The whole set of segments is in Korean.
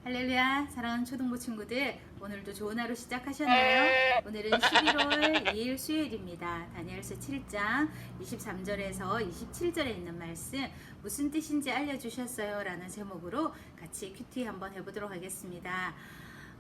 할렐루야, 사랑하는 초등부 친구들, 오늘도 좋은 하루 시작하셨나요? 오늘은 11월 2일 수요일입니다. 다니엘서 7장 23절에서 27절에 있는 말씀, 무슨 뜻인지 알려주셨어요? 라는 제목으로 같이 큐티 한번 해보도록 하겠습니다.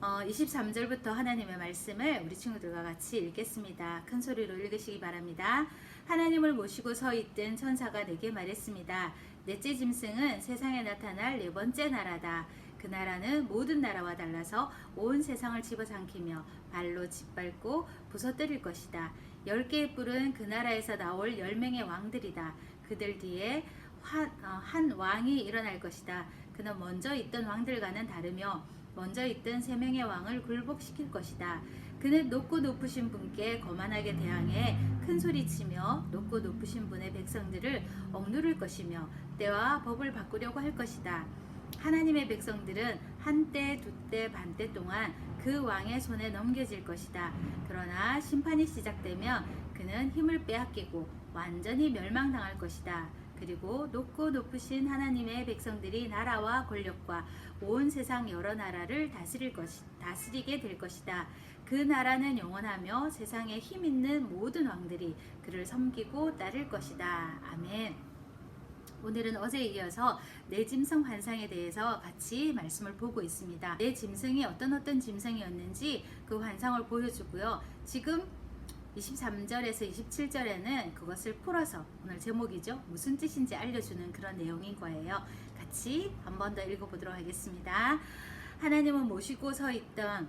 23절부터 하나님의 말씀을 우리 친구들과 같이 읽겠습니다. 큰 소리로 읽으시기 바랍니다. 하나님을 모시고 서 있던 천사가 내게 말했습니다. 넷째 짐승은 세상에 나타날 네 번째 나라다. 그 나라는 모든 나라와 달라서 온 세상을 집어삼키며 발로 짓밟고 부서뜨릴 것이다. 10개의 뿔은 그 나라에서 나올 10명의 왕들이다. 그들 뒤에 한 왕이 일어날 것이다. 그는 먼저 있던 왕들과는 다르며 먼저 있던 3명의 왕을 굴복시킬 것이다. 그는 높고 높으신 분께 거만하게 대항해 큰 소리치며 높고 높으신 분의 백성들을 억누를 것이며 때와 법을 바꾸려고 할 것이다. 하나님의 백성들은 한때, 두때, 반때 동안 그 왕의 손에 넘겨질 것이다. 그러나 심판이 시작되면 그는 힘을 빼앗기고 완전히 멸망당할 것이다. 그리고 높고 높으신 하나님의 백성들이 나라와 권력과 온 세상 여러 나라를 다스리게 될 것이다. 그 나라는 영원하며 세상에 힘 있는 모든 왕들이 그를 섬기고 따를 것이다. 아멘. 오늘은 어제에 이어서 네 짐승 환상에 대해서 같이 말씀을 보고 있습니다. 네 짐승이 어떤 짐승이었는지 그 환상을 보여주고요. 지금 23절에서 27절에는 그것을 풀어서 오늘 제목이죠. 무슨 뜻인지 알려주는 그런 내용인 거예요. 같이 한 번 더 읽어보도록 하겠습니다. 하나님을 모시고 서 있던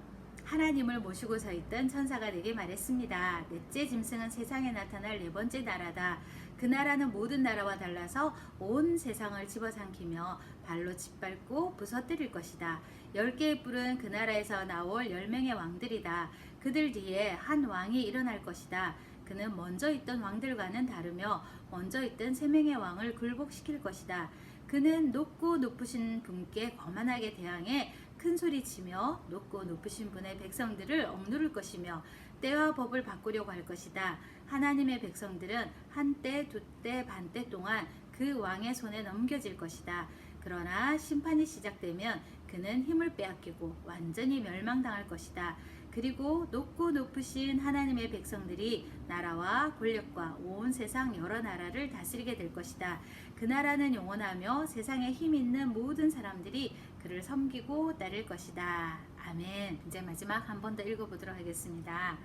천사가 내게 말했습니다. 넷째 짐승은 세상에 나타날 네 번째 나라다. 그 나라는 모든 나라와 달라서 온 세상을 집어삼키며 발로 짓밟고 부서뜨릴 것이다. 10개의 뿔은 그 나라에서 나올 10명의 왕들이다. 그들 뒤에 한 왕이 일어날 것이다. 그는 먼저 있던 왕들과는 다르며 먼저 있던 3명의 왕을 굴복시킬 것이다. 그는 높고 높으신 분께 거만하게 대항해 큰 소리치며 높고 높으신 분의 백성들을 억누를 것이며 때와 법을 바꾸려고 할 것이다. 하나님의 백성들은 한때, 두때, 반때 동안 그 왕의 손에 넘겨질 것이다. 그러나 심판이 시작되면 그는 힘을 빼앗기고 완전히 멸망당할 것이다. 그리고 높고 높으신 하나님의 백성들이 나라와 권력과 온 세상 여러 나라를 다스리게 될 것이다. 그 나라는 영원하며 세상에 힘 있는 모든 사람들이 그를 섬기고 따를 것이다. 아멘. 이제 마지막 한 번 더 읽어보도록 하겠습니다.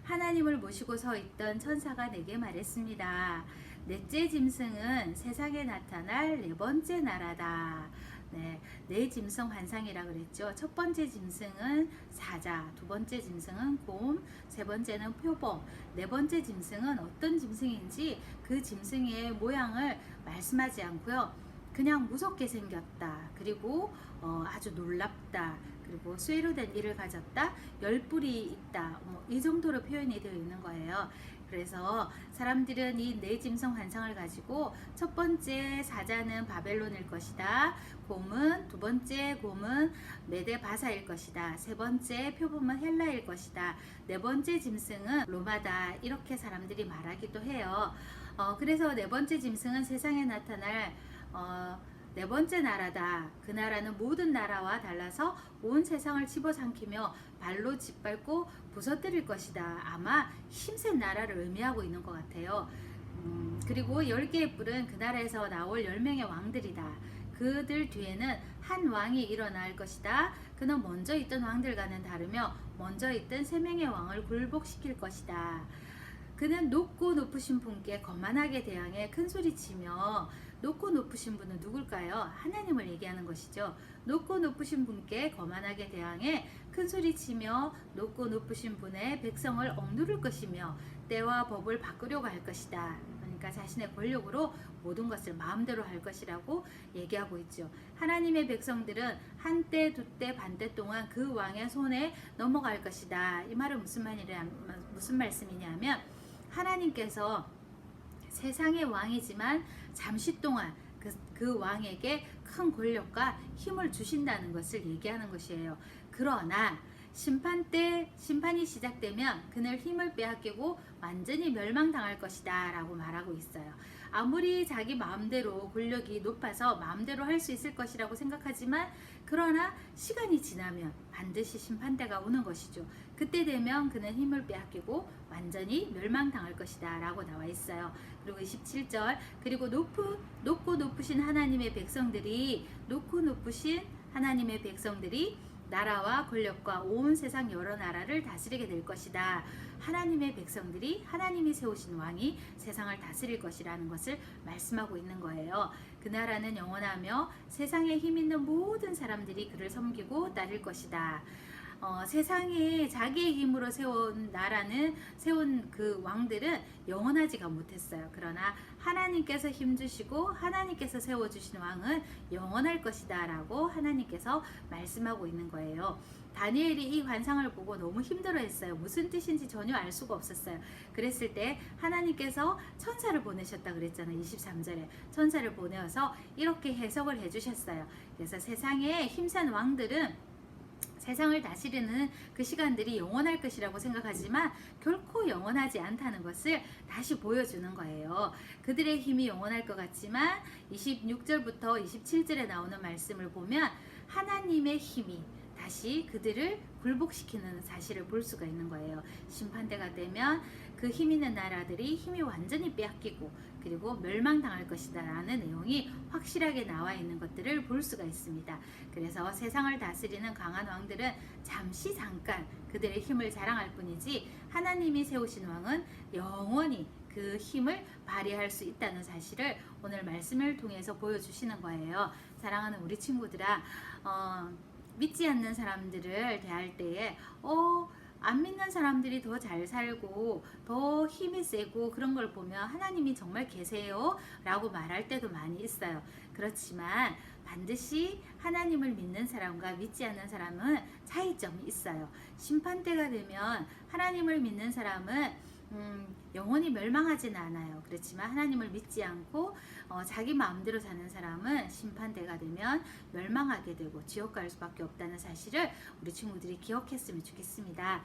하나님을 모시고 서 있던 천사가 내게 말했습니다. 넷째 짐승은 세상에 나타날 네 번째 나라다. 네 짐승 환상이라 그랬죠. 첫 번째 짐승은 사자, 두 번째 짐승은 곰, 세 번째는 표범, 네 번째 짐승은 어떤 짐승인지 그 짐승의 모양을 말씀하지 않고요. 그냥 무섭게 생겼다. 그리고 아주 놀랍다. 그리고 쇠로 된 이를 가졌다. 10뿔이 있다. 이 정도로 표현이 되어 있는 거예요. 그래서 사람들은 이 네 짐승 환상을 가지고 첫 번째 사자는 바벨론일 것이다. 두 번째 곰은 메데 바사일 것이다. 세 번째 표범은 헬라일 것이다. 네 번째 짐승은 로마다. 이렇게 사람들이 말하기도 해요. 그래서 네 번째 짐승은 세상에 나타날 네 번째 나라다. 그 나라는 모든 나라와 달라서 온 세상을 집어삼키며 발로 짓밟고 부서뜨릴 것이다. 아마 힘센 나라를 의미하고 있는 것 같아요. 그리고 10개의 뿔은 그 나라에서 나올 10명의 왕들이다. 그들 뒤에는 한 왕이 일어날 것이다. 그는 먼저 있던 왕들과는 다르며 먼저 있던 3명의 왕을 굴복시킬 것이다. 그는 높고 높으신 분께 거만하게 대항해 큰 소리치며 높고 높으신 분은 누굴까요? 하나님을 얘기하는 것이죠. 높고 높으신 분께 거만하게 대항해 큰 소리치며 높고 높으신 분의 백성을 억누를 것이며 때와 법을 바꾸려고 할 것이다. 그러니까 자신의 권력으로 모든 것을 마음대로 할 것이라고 얘기하고 있죠. 하나님의 백성들은 한때, 두때, 반때 동안 그 왕의 손에 넘어갈 것이다. 이 말은 무슨 말씀이냐면 하나님께서 세상의 왕이지만 잠시 동안 그 왕에게 큰 권력과 힘을 주신다는 것을 얘기하는 것이에요. 그러나 심판이 시작되면 그는 힘을 빼앗기고 완전히 멸망당할 것이다 라고 말하고 있어요. 아무리 자기 마음대로 권력이 높아서 마음대로 할 수 있을 것이라고 생각하지만 그러나 시간이 지나면 반드시 심판대가 오는 것이죠. 그때 되면 그는 힘을 빼앗기고 완전히 멸망당할 것이다 라고 나와 있어요. 그리고 27절 그리고 높고 높으신 하나님의 백성들이 나라와 권력과 온 세상 여러 나라를 다스리게 될 것이다. 하나님의 백성들이 하나님이 세우신 왕이 세상을 다스릴 것이라는 것을 말씀하고 있는 거예요. 그 나라는 영원하며 세상에 힘 있는 모든 사람들이 그를 섬기고 따를 것이다. 세상에 자기의 힘으로 세운 그 왕들은 영원하지가 못했어요. 그러나 하나님께서 힘주시고 하나님께서 세워주신 왕은 영원할 것이다 라고 하나님께서 말씀하고 있는 거예요. 다니엘이 이 환상을 보고 너무 힘들어했어요. 무슨 뜻인지 전혀 알 수가 없었어요. 그랬을 때 하나님께서 천사를 보내셨다 그랬잖아요. 23절에 천사를 보내어서 이렇게 해석을 해주셨어요. 그래서 세상에 힘센 왕들은 세상을 다스리는 그 시간들이 영원할 것이라고 생각하지만 결코 영원하지 않다는 것을 다시 보여주는 거예요. 그들의 힘이 영원할 것 같지만 26절부터 27절에 나오는 말씀을 보면 하나님의 힘이 다시 그들을 굴복시키는 사실을 볼 수가 있는 거예요. 심판대가 되면 그 힘 있는 나라들이 힘이 완전히 빼앗기고 그리고 멸망당할 것이다 라는 내용이 확실하게 나와 있는 것들을 볼 수가 있습니다. 그래서 세상을 다스리는 강한 왕들은 잠깐 그들의 힘을 자랑할 뿐이지 하나님이 세우신 왕은 영원히 그 힘을 발휘할 수 있다는 사실을 오늘 말씀을 통해서 보여주시는 거예요. 사랑하는 우리 친구들아, 믿지 않는 사람들을 대할 때에 안 믿는 사람들이 더 잘 살고 더 힘이 세고 그런 걸 보면 하나님이 정말 계세요? 라고 말할 때도 많이 있어요. 그렇지만 반드시 하나님을 믿는 사람과 믿지 않는 사람은 차이점이 있어요. 심판대가 되면 하나님을 믿는 사람은 영원히 멸망하지는 않아요. 그렇지만 하나님을 믿지 않고 자기 마음대로 사는 사람은 심판대가 되면 멸망하게 되고 지옥 갈 수밖에 없다는 사실을 우리 친구들이 기억했으면 좋겠습니다.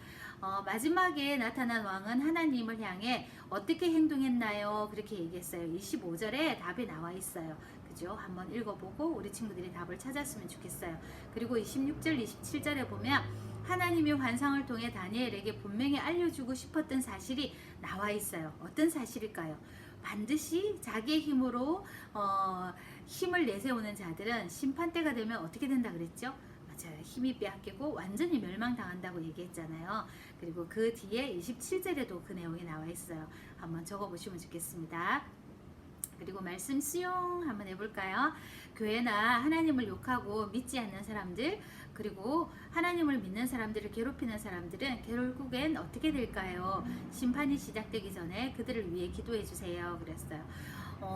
마지막에 나타난 왕은 하나님을 향해 어떻게 행동했나요? 그렇게 얘기했어요. 25절에 답이 나와 있어요. 그죠? 한번 읽어보고 우리 친구들이 답을 찾았으면 좋겠어요. 그리고 26절, 27절에 보면 하나님이 환상을 통해 다니엘에게 분명히 알려주고 싶었던 사실이 나와 있어요. 어떤 사실일까요? 반드시 자기의 힘으로 힘을 내세우는 자들은 심판대가 되면 어떻게 된다 그랬죠? 맞아요. 힘이 빼앗기고 완전히 멸망당한다고 얘기했잖아요. 그리고 그 뒤에 27절에도 그 내용이 나와 있어요. 한번 적어보시면 좋겠습니다. 그리고 말씀 수용 한번 해볼까요? 교회나 하나님을 욕하고 믿지 않는 사람들, 그리고 하나님을 믿는 사람들을 괴롭히는 사람들은 결국엔 어떻게 될까요? 심판이 시작되기 전에 그들을 위해 기도해 주세요. 그랬어요.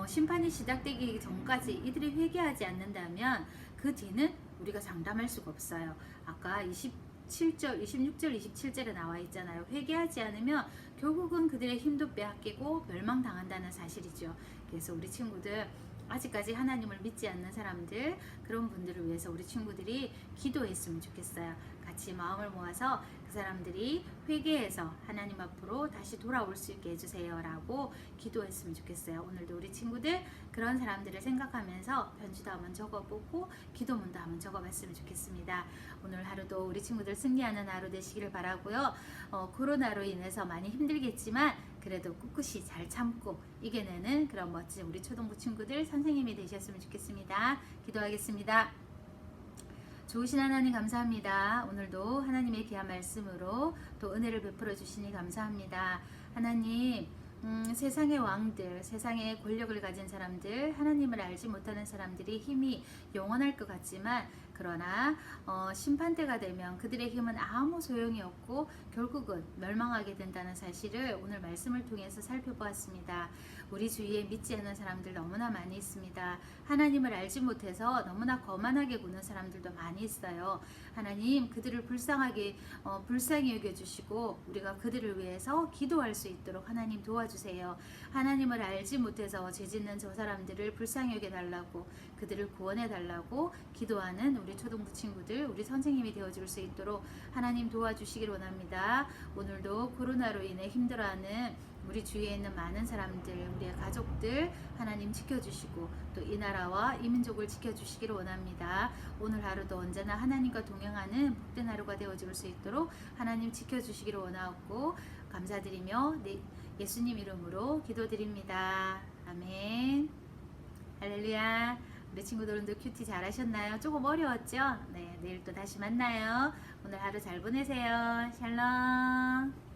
심판이 시작되기 전까지 이들이 회개하지 않는다면 그 뒤는 우리가 장담할 수가 없어요. 아까 26절, 27절에 나와 있잖아요. 회개하지 않으면 결국은 그들의 힘도 빼앗기고 멸망당한다는 사실이죠. 그래서 우리 친구들 아직까지 하나님을 믿지 않는 사람들, 그런 분들을 위해서 우리 친구들이 기도했으면 좋겠어요. 같이 마음을 모아서 그 사람들이 회개해서 하나님 앞으로 다시 돌아올 수 있게 해주세요 라고 기도했으면 좋겠어요. 오늘도 우리 친구들 그런 사람들을 생각하면서 편지도 한번 적어보고 기도문도 한번 적어봤으면 좋겠습니다. 오늘 하루도 우리 친구들 승리하는 하루 되시기를 바라고요. 코로나로 인해서 많이 힘들겠지만 그래도 꿋꿋이 잘 참고 이겨내는 그런 멋진 우리 초등부 친구들 선생님이 되셨으면 좋겠습니다. 기도하겠습니다. 좋으신 하나님 감사합니다. 오늘도 하나님의 귀한 말씀으로 또 은혜를 베풀어 주시니 감사합니다. 하나님, 세상의 왕들, 세상의 권력을 가진 사람들, 하나님을 알지 못하는 사람들이 힘이 영원할 것 같지만 그러나 심판대가 되면 그들의 힘은 아무 소용이 없고 결국은 멸망하게 된다는 사실을 오늘 말씀을 통해서 살펴보았습니다. 우리 주위에 믿지 않는 사람들 너무나 많이 있습니다. 하나님을 알지 못해서 너무나 거만하게 구는 사람들도 많이 있어요. 하나님, 그들을 불쌍히 여겨주시고 우리가 그들을 위해서 기도할 수 있도록 하나님 도와주세요. 하나님을 알지 못해서 죄짓는 저 사람들을 불쌍히 여겨달라고, 그들을 구원해 달라고 기도하는 우리 초등부 친구들, 우리 선생님이 되어줄 수 있도록 하나님 도와주시길 원합니다. 오늘도 코로나로 인해 힘들어하는 우리 주위에 있는 많은 사람들, 우리의 가족들 하나님 지켜주시고 또 이 나라와 이 민족을 지켜주시기를 원합니다. 오늘 하루도 언제나 하나님과 동행하는 복된 하루가 되어줄 수 있도록 하나님 지켜주시기를 원하고 감사드리며 예수님 이름으로 기도드립니다. 아멘. 할렐루야. 우리 친구들도 큐티 잘하셨나요? 조금 어려웠죠? 네, 내일 또 다시 만나요. 오늘 하루 잘 보내세요. 샬롬.